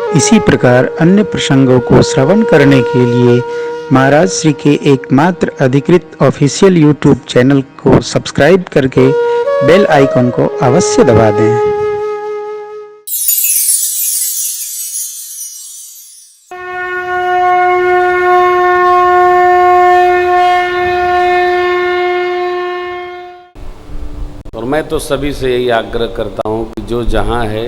इसी प्रकार अन्य प्रसंगों को श्रवण करने के लिए महाराज श्री के एकमात्र अधिकृत ऑफिशियल यूट्यूब चैनल को सब्सक्राइब करके बेल आइकन को अवश्य दबा दें। और मैं तो सभी से यही आग्रह करता हूं कि जो जहां है,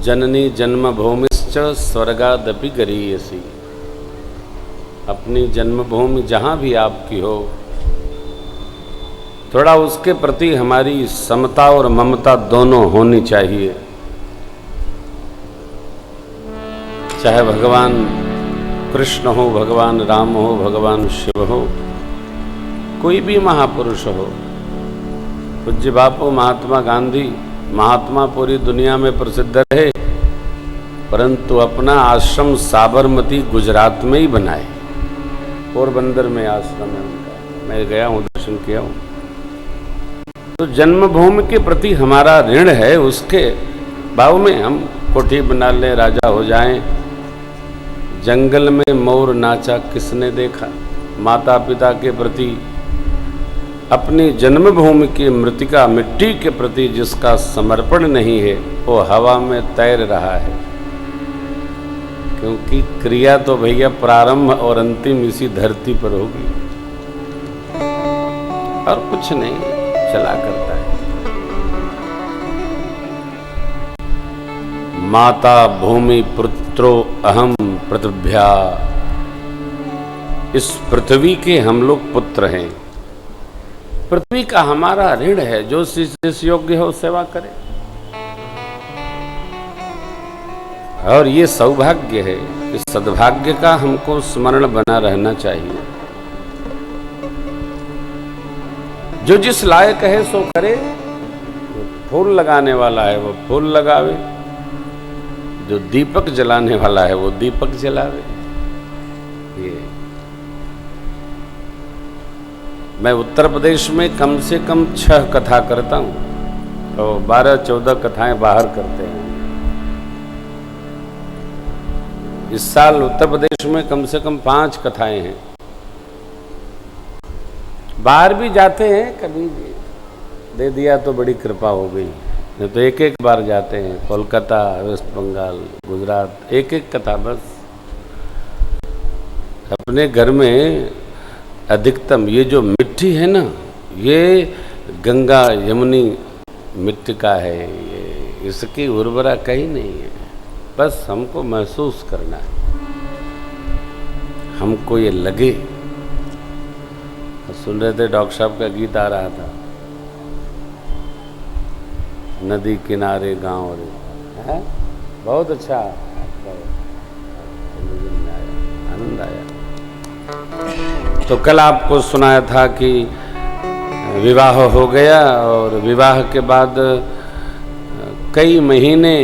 जननी जन्मभूमिश्च स्वर्गादपि गरीयसी, अपनी जन्मभूमि जहां भी आपकी हो, थोड़ा उसके प्रति हमारी समता और ममता दोनों होनी चाहिए। चाहे भगवान कृष्ण हो, भगवान राम हो, भगवान शिव हो, कोई भी महापुरुष हो, पूज्य बापू महात्मा गांधी, महात्मा पूरी दुनिया में प्रसिद्ध रहे, परंतु अपना आश्रम साबरमती गुजरात में ही बनाए। पोरबंदर में आश्रम है उनका, मैं गया हूँ, दर्शन किया हूँ। तो जन्मभूमि के प्रति हमारा ऋण है। उसके भाव में हम कोठी बना लें, राजा हो जाएं। जंगल में मोर नाचा किसने देखा। माता पिता के प्रति, अपनी जन्मभूमि की मृतिका मिट्टी के प्रति जिसका समर्पण नहीं है, वो हवा में तैर रहा है। क्योंकि क्रिया तो भैया प्रारंभ और अंतिम इसी धरती पर होगी, और कुछ नहीं चला करता है। माता भूमि पुत्रो अहम पृथिव्या, इस पृथ्वी के हम लोग पुत्र हैं। पृथ्वी का हमारा ऋण है। जो जिस योग्य हो सेवा करे, और ये सौभाग्य है। इस सद्भाग्य का हमको स्मरण बना रहना चाहिए। जो जिस लायक है सो करे। फूल लगाने वाला है वो फूल लगावे, जो दीपक जलाने वाला है वो दीपक जलावे। ये मैं उत्तर प्रदेश में कम से कम 6 कथा करता हूँ, और 12-14 कथाएं बाहर करते हैं। इस साल उत्तर प्रदेश में कम से कम 5 कथाएं हैं। बाहर भी जाते हैं, कभी दे दिया तो बड़ी कृपा हो गई, नहीं तो एक बार जाते हैं। कोलकाता, वेस्ट बंगाल, गुजरात, एक कथा बस। अपने घर में अधिकतम ये जो मिट्टी है ना, ये गंगा यमुनी मिट्टी का है। ये इसकी उर्वरा कहीं नहीं है। बस हमको महसूस करना है, हमको ये लगे। सुन रहे थे, डॉक्टर साहब का गीत आ रहा था, नदी किनारे गांव रे, है बहुत अच्छा, आनंद आया। तो कल आपको सुनाया था कि विवाह हो गया, और विवाह के बाद कई महीने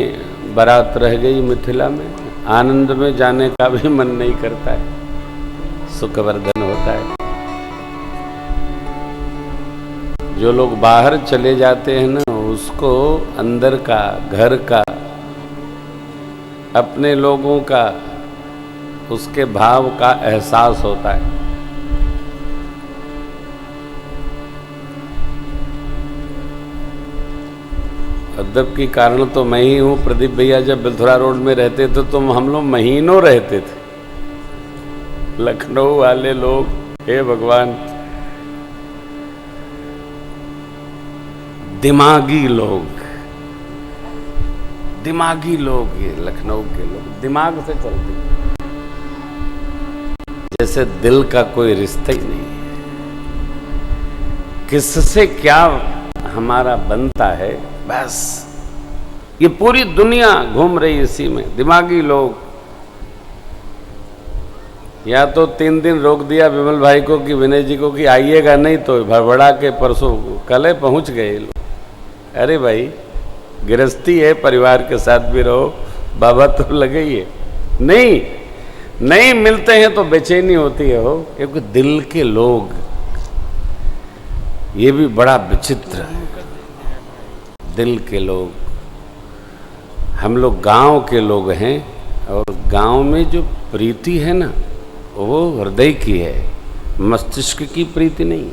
बारात रह गई मिथिला में। आनंद में जाने का भी मन नहीं करता है, सुखवर्धन होता है। जो लोग बाहर चले जाते हैं ना, उसको अंदर का, घर का, अपने लोगों का, उसके भाव का एहसास होता है। अदब की कारण तो मैं ही हूँ। प्रदीप भैया जब बिलथुरा रोड में रहते थे तो हम लोग महीनों रहते थे। लखनऊ वाले लोग, हे भगवान, दिमागी लोग, ये लखनऊ के लोग दिमाग से चलते, जैसे दिल का कोई रिश्ता ही नहीं है। किससे क्या हमारा बनता है, बस ये पूरी दुनिया घूम रही इसी में। दिमागी लोग, या तो 3 दिन रोक दिया विमल भाई को कि विनय जी को कि आइएगा नहीं, तो भड़बड़ा के परसों कल पहुंच गए लोग। अरे भाई, गृहस्थी है, परिवार के साथ भी रहो, बाबा तो लगे ही है। नहीं मिलते हैं तो बेचैनी होती है हो, क्योंकि दिल के लोग, ये भी बड़ा विचित्र है। दिल के लोग हम लोग गांव के लोग हैं और गांव में जो प्रीति है ना वो हृदय की है, मस्तिष्क की प्रीति नहीं है।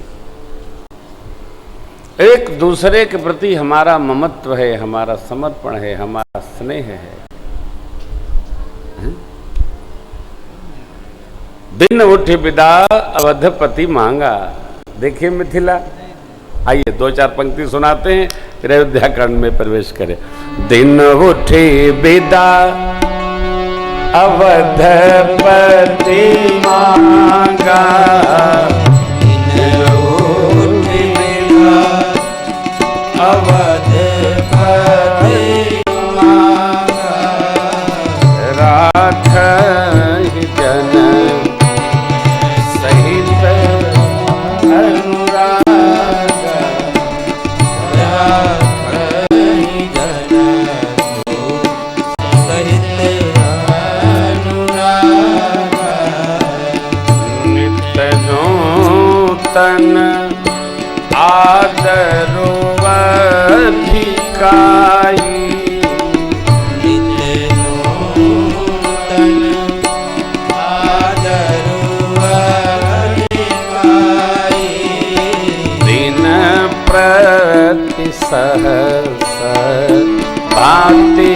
एक दूसरे के प्रति हमारा ममत्व है, हमारा समर्पण है, हमारा स्नेह है। दिन उठ विदा अवधपति मांगा। देखिए मिथिला, आइए दो चार पंक्ति सुनाते हैं फिर अयोध्या कांड में प्रवेश करें। दिन उठे विदा अवधपति मांगा, दिन उठे विदा अवधपति मांगा, राखहि जन सहित अनुराग, राखहि जन सहित अनुराग, नित्य नूतन आदरो अधिकाई, सहस भांति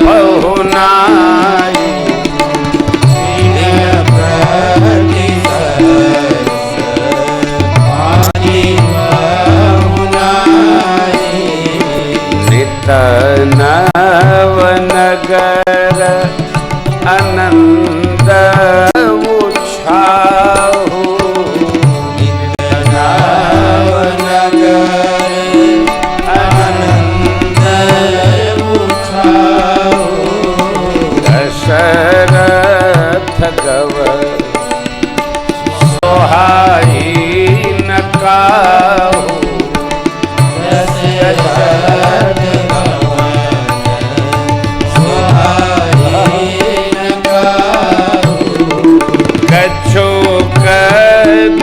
बहुनाई, प्रति सहस भांति बहुनाई, नित नव नगर आनंद उछाहु, नित नव नगर दशरथ गवर सोहाई न काहू, दशरथ गवर सोहाई न काहू, कछुक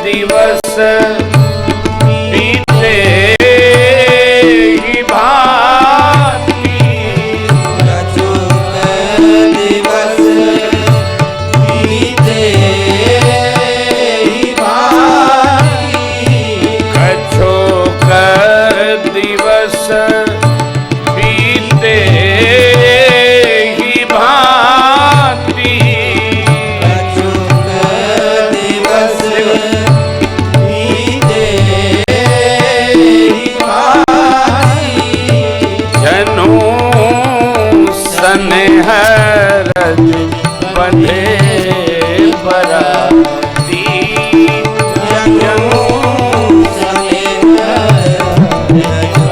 दिवस बीते ही भांति, कछुक दिवस बीते ही भांति, कछुक दिवस बीते ही भांति, कछुक दिवस बीते ही भांति, जनु स्नेह रज बंधे बराती, जनु स्नेह रज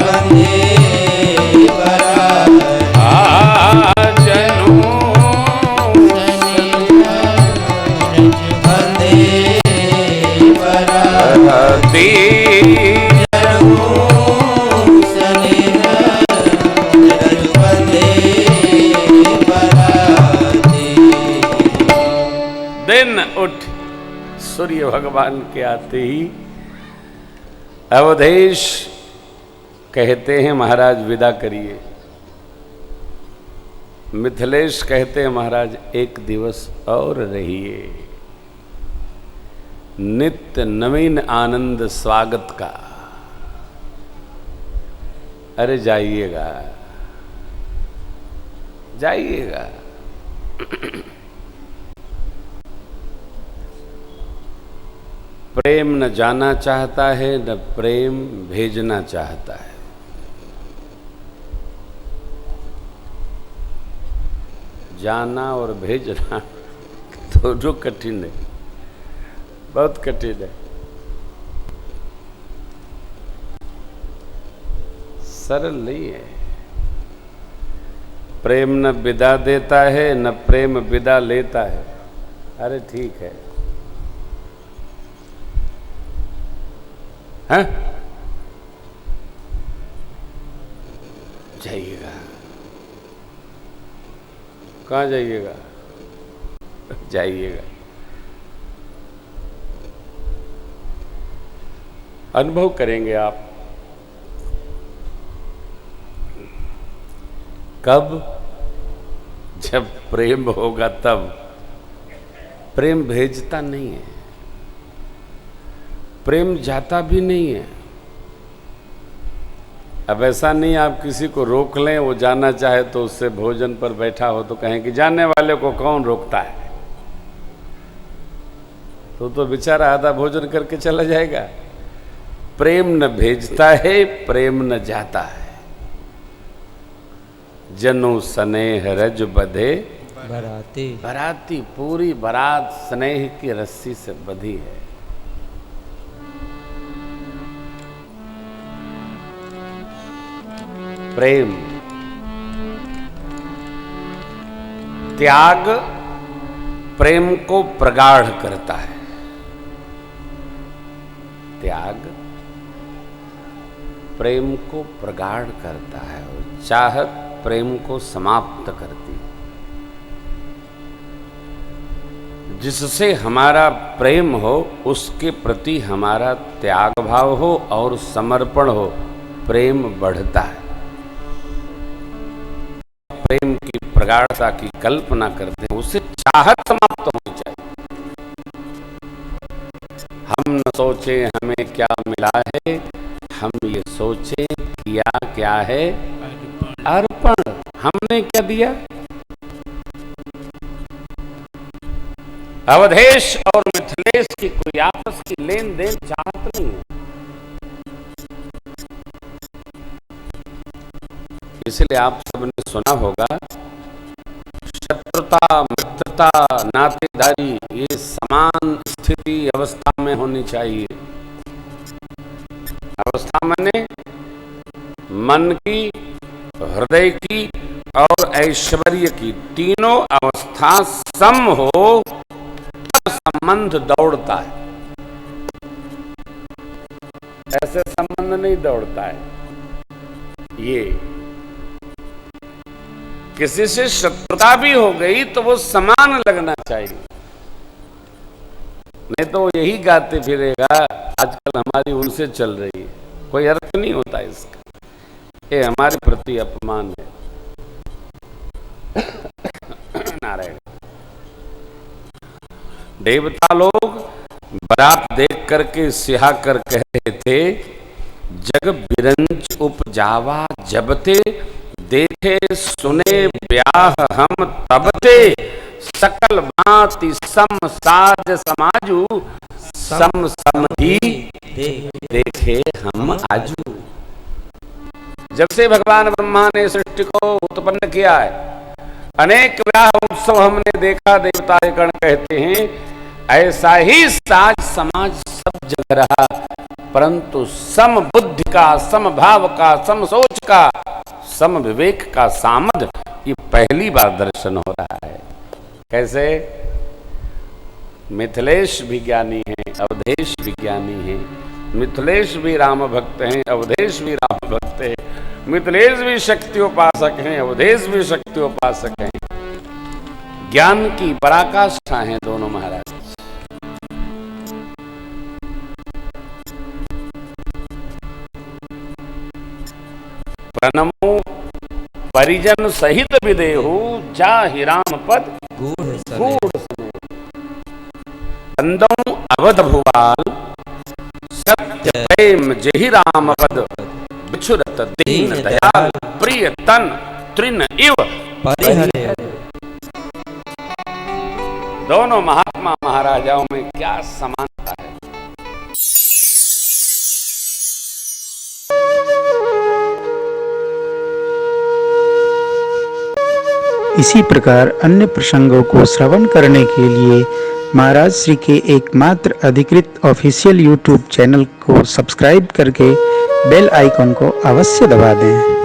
बंधे बराती, जनु स्नेह रज बंधे बराती, जनु स्नेह रज बंधे बराती। दिन उठ सूर्य भगवान के आते ही अवधेश कहते हैं महाराज विदा करिए, मिथिलेश कहते हैं महाराज एक दिवस और रहिए, नित्य नवीन आनंद स्वागत का। अरे जाइएगा जाइएगा। प्रेम न जाना चाहता है न प्रेम भेजना चाहता है। जाना और भेजना दोनों कठिन है, बहुत कठिन है, सरल नहीं है। प्रेम न विदा देता है न प्रेम विदा लेता है। अरे ठीक है, हाँ जाइएगा। कहाँ जाइएगा? जाइएगा। अनुभव करेंगे आप। कब? जब प्रेम होगा तब। प्रेम भेजता नहीं है, प्रेम जाता भी नहीं है। अब ऐसा नहीं आप किसी को रोक लें, वो जाना चाहे तो उससे भोजन पर बैठा हो तो कहें कि जाने वाले को कौन रोकता है, तो बेचारा आधा भोजन करके चला जाएगा। प्रेम न भेजता है, प्रेम न जाता है। जनु स्नेह रज बधे बराती बराती, पूरी बारात स्नेह की रस्सी से बंधी है। प्रेम, त्याग प्रेम को प्रगाढ़ करता है। त्याग प्रेम को प्रगाढ़ करता है और चाहत प्रेम को समाप्त करती है। जिससे हमारा प्रेम हो उसके प्रति हमारा त्याग भाव हो और समर्पण हो, प्रेम बढ़ता है। प्रेम की प्रगाढ़ता की कल्पना करते हैं, उससे चाहत समाप्त होनी चाहिए। हम न सोचे हमें क्या मिला है, हम ये सोचे किया क्या है अर्पण। हमने क्या दिया? अवधेश और मिथिलेश की कोई आपस की लेन देन चाहत नहीं है, इसलिए आप सबने सुना होगा शत्रुता मित्रता नातेदारी ये समान स्थिति अवस्था में होनी चाहिए। अवस्था माने मन की, हृदय की और ऐश्वर्य की, तीनों अवस्था सम हो तब संबंध दौड़ता है। ऐसे संबंध नहीं दौड़ता है। ये किसी से शत्रुता भी हो गई तो वो समान लगना चाहिए, नहीं तो यही गाते फिरेगा आजकल हमारी उनसे चल रही है, कोई अर्थ नहीं होता इसका। ये हमारे प्रति अपमान है। नारायण। देवता लोग बारात देख करके सिहा कर कह रहे थे, जग बिरंच उपजावा जबते, देखे सुने ब्याह हम तबते, सकल भांति सम साज समाजू, सम समधी देखे हम आजू। जब से भगवान ब्रह्मा ने सृष्टि को उत्पन्न किया है, अनेक ब्याह उत्सव हमने देखा। देवतागण कहते हैं ऐसा ही साज समाज सब जगह रहा, परंतु सम बुद्धि का, सम भाव का, सम सोच का, सम विवेक का सामद ये पहली बार दर्शन हो रहा है। कैसे? मिथिलेश भी ज्ञानी है, अवधेश भी ज्ञानी है। मिथिलेश भी राम भक्त हैं, अवधेश भी राम भक्त है। मिथिलेश भी शक्ति उपासक हैं, अवधेश भी शक्ति उपासक हैं। ज्ञान की पराकाष्ठा हैं दोनों महाराज। प्रणमो परिजन सहित विदेहु, जाहि राम पद गूढ़ सने। बंदों अवध भुवाल, सत्य प्रेम जहि राम पद, बिछुरत दीन दयाल, प्रिय तन तृण इव परिहरे। दोनों महात्मा महाराजाओं में क्या समानता है। इसी प्रकार अन्य प्रसंगों को श्रवण करने के लिए महाराज श्री के एकमात्र अधिकृत ऑफिशियल यूट्यूब चैनल को सब्सक्राइब करके बेल आइकन को अवश्य दबा दें।